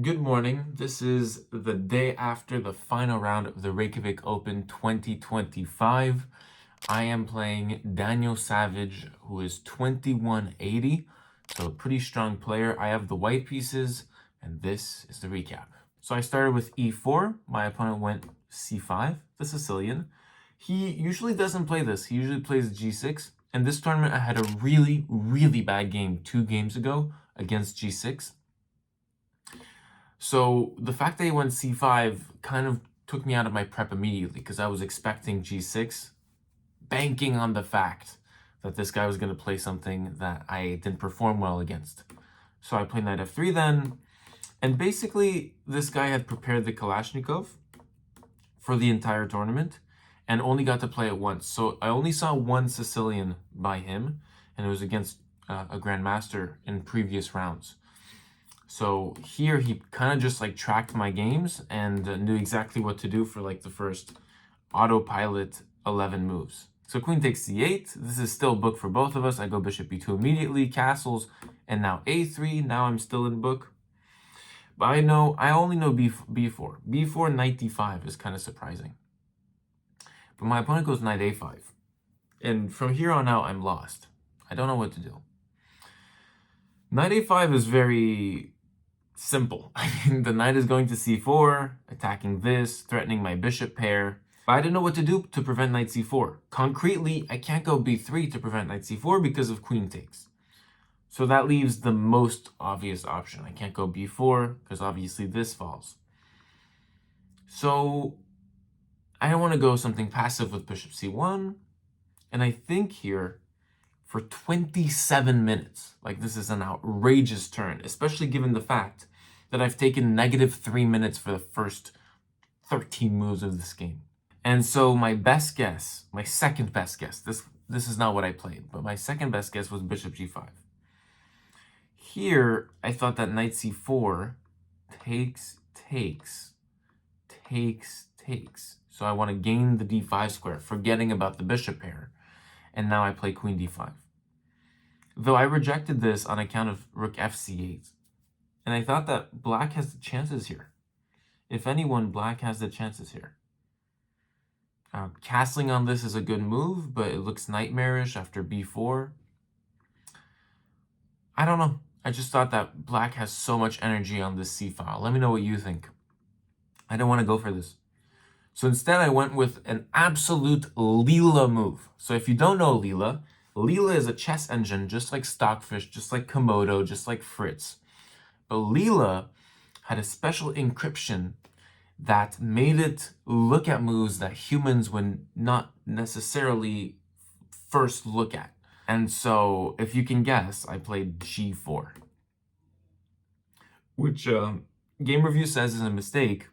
Good morning. This is the day after the final round of the Reykjavik Open 2025. I am playing Daniel Savage, who is 2180, so a pretty strong player. I have the white pieces, and this is the recap. So I started with e4. My opponent went c5, the Sicilian. He usually doesn't play this. He usually plays g6. And this tournament, I had a really bad game 2 games ago against g6. So the fact that he went c5 kind of took me out of my prep immediately because I was expecting g6, banking on the fact that this guy was going to play something that I didn't perform well against. So I played knight f3 then, and basically this guy had prepared the Kalashnikov for the entire tournament and only got to play it once. So I only saw one Sicilian by him, and it was against a grandmaster in previous rounds. So here he kind of just like tracked my games and knew exactly what to do for like the first autopilot 11 moves. So queen takes c8. This is still book for both of us. I go bishop b2 immediately, castles, and now a3. Now I'm still in book. But I only know b4. b4, knight d5 is kind of surprising. But my opponent goes knight a5. And from here on out, I'm lost. I don't know what to do. Knight a5 is very simple. I mean, the knight is going to c4, attacking this, threatening my bishop pair. I didn't know what to do to prevent knight c4. Concretely, I can't go b3 to prevent knight c4 because of queen takes. So that leaves the most obvious option. I can't go b4 because obviously this falls. So I don't want to go something passive with bishop c1. And I think here, for 27 minutes, like this is an outrageous turn, especially given the fact that I've taken -3 minutes for the first 13 moves of this game. And so my best guess, my second best guess, this is not what I played, but my second best guess was bishop g5. Here, I thought that knight c4 takes. So I want to gain the d5 square, forgetting about the bishop pair. And now I play queen d5. Though I rejected this on account of rook fc8. And I thought that black has the chances here. If anyone, black has the chances here. Castling on this is a good move, but it looks nightmarish after b4. I don't know. I just thought that black has so much energy on this c-file. Let me know what you think. I don't want to go for this. So instead, I went with an absolute Leela move. So if you don't know Leela, Leela is a chess engine, just like Stockfish, just like Komodo, just like Fritz. But Leela had a special encryption that made it look at moves that humans would not necessarily first look at. And so, if you can guess, I played g4. Which Game Review says is a mistake.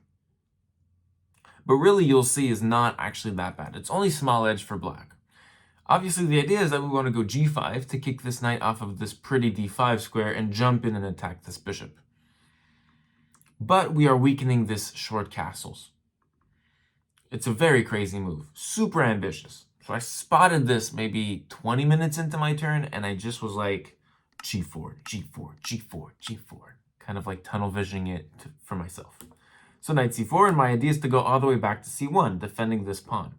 But really, you'll see is not actually that bad. It's only small edge for black. Obviously, the idea is that we want to go g5 to kick this knight off of this pretty d5 square and jump in and attack this bishop. But we are weakening this short castles. It's a very crazy move, super ambitious. So I spotted this maybe 20 minutes into my turn, and I just was like, g4, g4, g4, g4, kind of like tunnel visioning it for myself. So knight c4, and my idea is to go all the way back to c1, defending this pawn.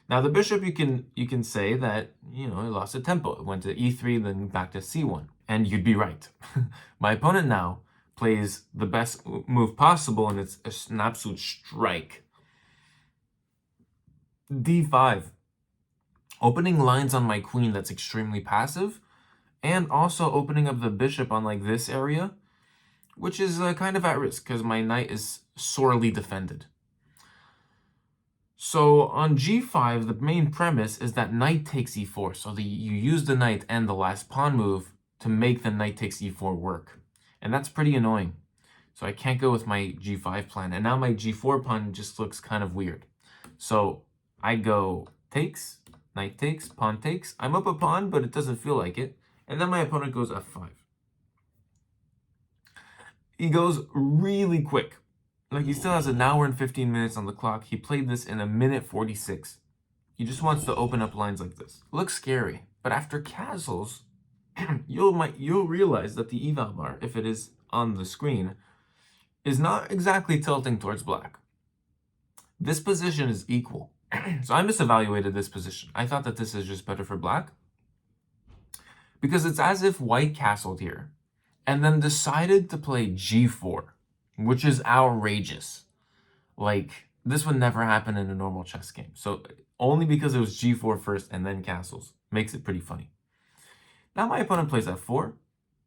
Now the bishop, you can say that, it lost a tempo. It went to e3, then back to c1. And you'd be right. My opponent now plays the best move possible, and it's an absolute strike. d5. Opening lines on my queen that's extremely passive, and also opening up the bishop on like this area, which is kind of at risk because my knight is sorely defended. So on g5, the main premise is that knight takes e4. So you use the knight and the last pawn move to make the knight takes e4 work. And that's pretty annoying. So I can't go with my g5 plan. And now my g4 pawn just looks kind of weird. So I go takes, knight takes, pawn takes. I'm up a pawn, but it doesn't feel like it. And then my opponent goes f5. He goes really quick. Like, he still has an hour and 15 minutes on the clock. He played this in 1:46. He just wants to open up lines like this. Looks scary. But after castles, you'll realize that the eval bar, if it is on the screen, is not exactly tilting towards black. This position is equal. So I misevaluated this position. I thought that this is just better for black, because it's as if white castled here and then decided to play g4, which is outrageous. Like, this would never happen in a normal chess game. So only because it was g4 first and then castles makes it pretty funny. Now my opponent plays f4.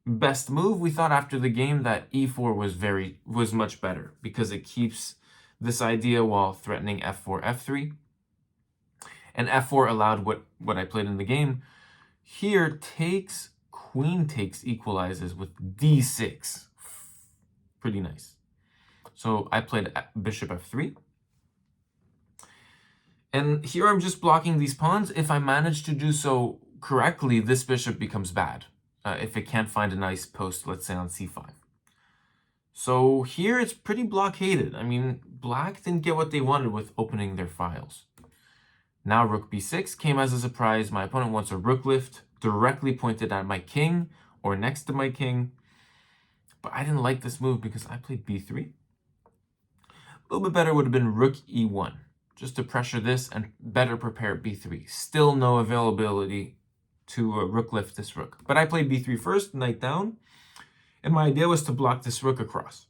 Best move, we thought after the game that e4 was much better because it keeps this idea while threatening f4, f3. And f4 allowed what I played in the game. Here, takes, queen takes equalizes with d6. Pretty nice. So I played bishop f3. And here I'm just blocking these pawns. If I manage to do so correctly, this bishop becomes bad. If it can't find a nice post, let's say on c5. So here it's pretty blockaded. I mean, black didn't get what they wanted with opening their files. Now rook b6 came as a surprise. My opponent wants a rook lift directly pointed at my king or next to my king. But I didn't like this move because I played b3. A little bit better would have been rook e1, just to pressure this and better prepare b3. Still no availability to rook lift this rook. But I played b3 first, knight down, and my idea was to block this rook across.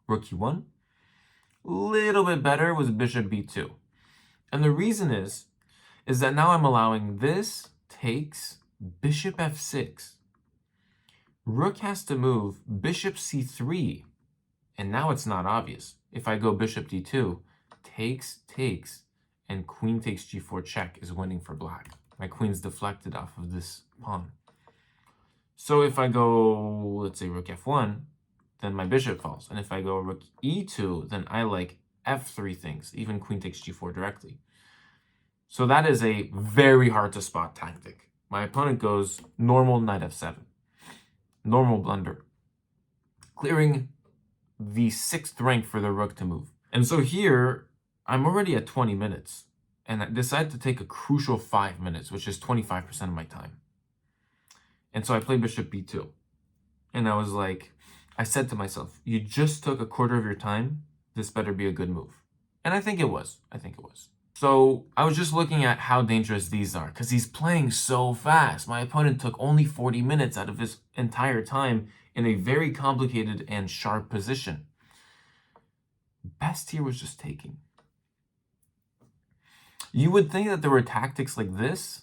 Rook e1. Little bit better was bishop b2. And the reason is that now I'm allowing this takes bishop f6. Rook has to move bishop c3, and now it's not obvious. If I go bishop d2, takes, and queen takes g4 check is winning for black. My queen's deflected off of this pawn. So if I go, let's say, rook f1, then my bishop falls. And if I go rook e2, then I like f3 things, even queen takes g4 directly. So that is a very hard to spot tactic. My opponent goes normal knight f7. Normal blunder. Clearing the 6th rank for the rook to move. And so here, I'm already at 20 minutes. And I decide to take a crucial 5 minutes, which is 25% of my time. And so I play bishop b2. And I was like, I said to myself, you just took a quarter of your time. This better be a good move. And I think it was. So I was just looking at how dangerous these are because he's playing so fast. My opponent took only 40 minutes out of his entire time in a very complicated and sharp position. Best here was just taking. You would think that there were tactics like this,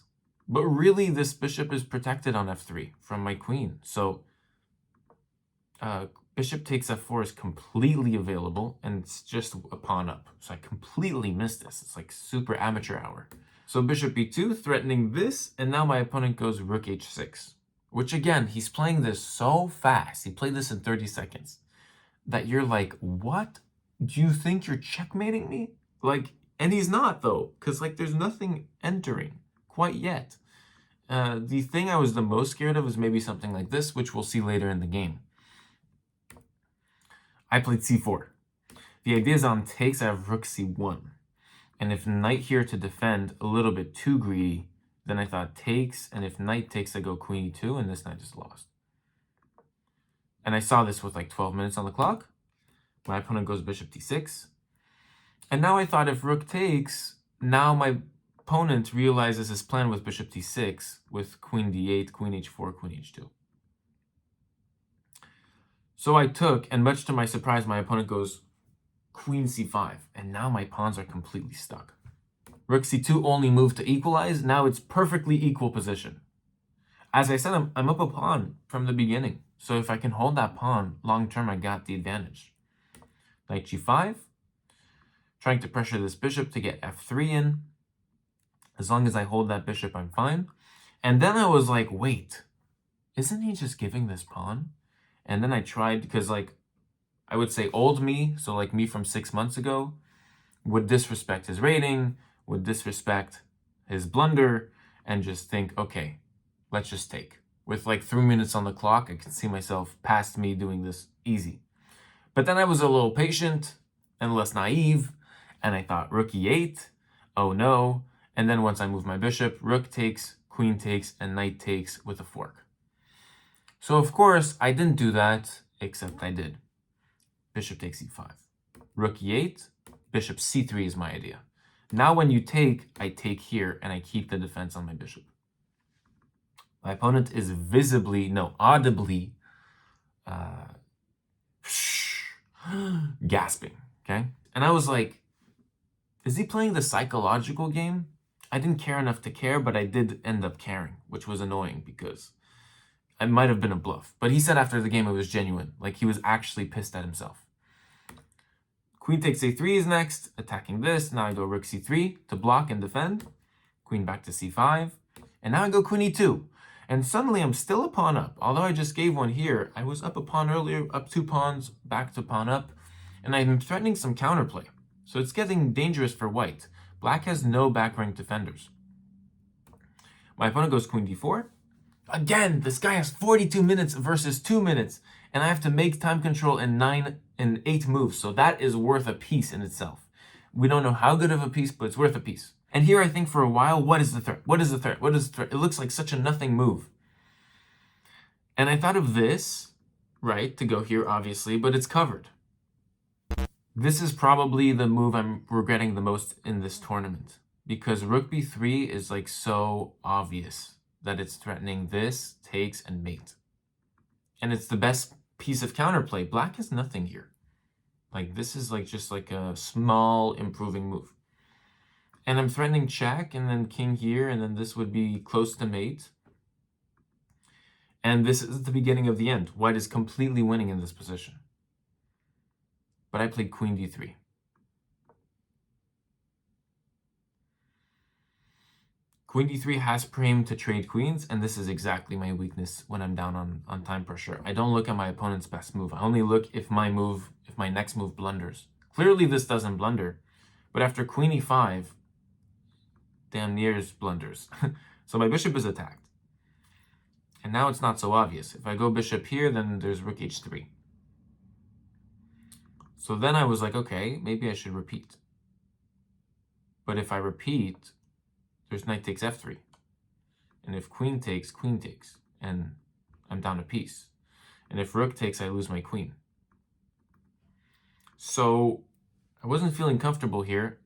but really this bishop is protected on f3 from my queen. So bishop takes f4 is completely available, and it's just a pawn up. So I completely missed this. It's like super amateur hour. So bishop b2 threatening this, and now my opponent goes rook h6, which again, he's playing this so fast. He played this in 30 seconds that you're like, what? Do you think you're checkmating me? Like, and he's not though, because like there's nothing entering quite yet. The thing I was the most scared of is maybe something like this, which we'll see later in the game. I played c4. The idea is on takes, I have rook c1. And if knight here to defend a little bit too greedy, then I thought takes, and if knight takes, I go queen e2, and this knight is lost. And I saw this with like 12 minutes on the clock. My opponent goes bishop d6. And now I thought if rook takes, now my opponent realizes his plan with bishop d6 with queen d8, queen h4, queen h2. So I took, and much to my surprise, my opponent goes queen c5, and now my pawns are completely stuck. Rook c2 only moved to equalize. Now it's perfectly equal position. As I said, I'm up a pawn from the beginning. So if I can hold that pawn, long term, I got the advantage. Knight g5. Trying to pressure this bishop to get f3 in. As long as I hold that bishop, I'm fine. And then I was like, wait, isn't he just giving this pawn? And then I tried, because like, I would say old me, so like me from 6 months ago, would disrespect his rating, would disrespect his blunder, and just think, okay, let's just take. With like 3 minutes on the clock, I can see myself past me doing this easy. But then I was a little patient and less naive, and I thought rook e8, oh no. And then once I move my bishop, rook takes, queen takes, and knight takes with a fork. So of course, I didn't do that, except I did. bishop takes e5. Rook e8, bishop c3 is my idea. Now when you take, I take here, and I keep the defense on my bishop. My opponent is audibly gasping, okay? And I was like, is he playing the psychological game? I didn't care enough to care, but I did end up caring, which was annoying because it might have been a bluff. But he said after the game it was genuine, like he was actually pissed at himself. Queen takes a3 is next, attacking this. Now I go rook c3 to block and defend. Queen back to c5. And now I go queen e2. And suddenly I'm still a pawn up. Although I just gave one here, I was up a pawn earlier, up 2 pawns, back to pawn up. And I'm threatening some counterplay. So it's getting dangerous for white. Black has no back rank defenders. My opponent goes queen d4. Again, this guy has 42 minutes versus 2 minutes. And I have to make time control in 8 moves. So that is worth a piece in itself. We don't know how good of a piece, but it's worth a piece. And here I think for a while, what is the threat? What is the threat? What is the threat? It looks like such a nothing move. And I thought of this, right, to go here, obviously, but it's covered. This is probably the move I'm regretting the most in this tournament. Because rook b3 is like so obvious that it's threatening this, takes, and mate. And it's the best piece of counterplay. Black has nothing here. Like this is like just like a small improving move. And I'm threatening check, and then king here, and then this would be close to mate. And this is the beginning of the end. White is completely winning in this position. But I played queen d3. Queen d3 has prime to trade queens, and this is exactly my weakness when I'm down on time pressure. I don't look at my opponent's best move. I only look if my next move blunders. Clearly this doesn't blunder, but after queen e5, damn near's blunders. So my bishop is attacked. And now it's not so obvious. If I go bishop here, then there's rook h3. So then I was like, okay, maybe I should repeat. But if I repeat, there's knight takes f3. And if queen takes, and I'm down a piece. And if rook takes, I lose my queen. So I wasn't feeling comfortable here.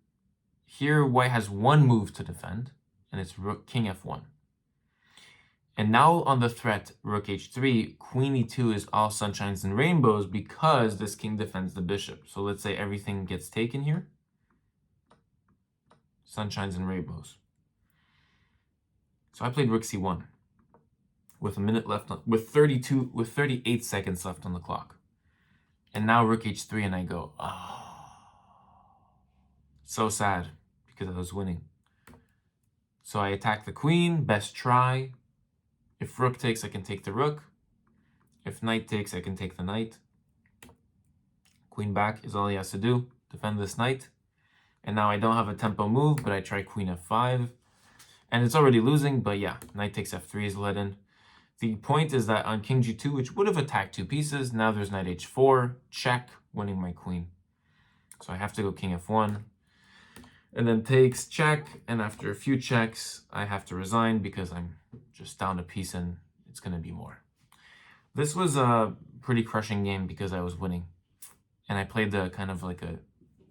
Here, white has one move to defend, and it's rook king f1. And now on the threat, rook h3, queen e2 is all sunshines and rainbows because this king defends the bishop. So let's say everything gets taken here. Sunshines and rainbows. So I played rook c1 with a minute left, with 38 seconds left on the clock. And now rook h3, and I go, oh. So sad because I was winning. So I attack the queen, best try. If rook takes, I can take the rook. If knight takes, I can take the knight. Queen back is all he has to do. Defend this knight. And now I don't have a tempo move, but I try queen f5. And it's already losing, but yeah, knight takes f3 is let in. The point is that on king g2, which would have attacked 2 pieces, now there's knight h4, check, winning my queen. So I have to go king f1. And then takes, check, and after a few checks, I have to resign because I'm just down a piece and it's going to be more. This was a pretty crushing game because I was winning. And I played the kind of like a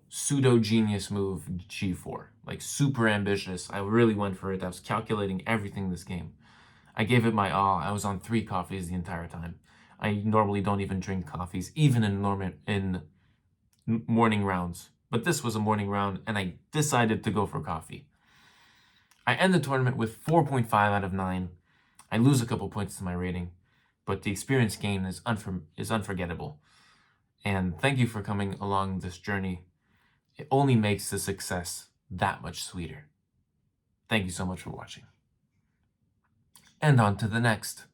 pseudo-genius move, g4. Like super ambitious. I really went for it. I was calculating everything this game. I gave it my all. I was on 3 coffees the entire time. I normally don't even drink coffees, even in morning rounds. But this was a morning round, and I decided to go for coffee. I end the tournament with 4.5 out of 9. I lose a couple points to my rating, but the experience gained is unforgettable. And thank you for coming along this journey. It only makes the success that much sweeter. Thank you so much for watching. And on to the next.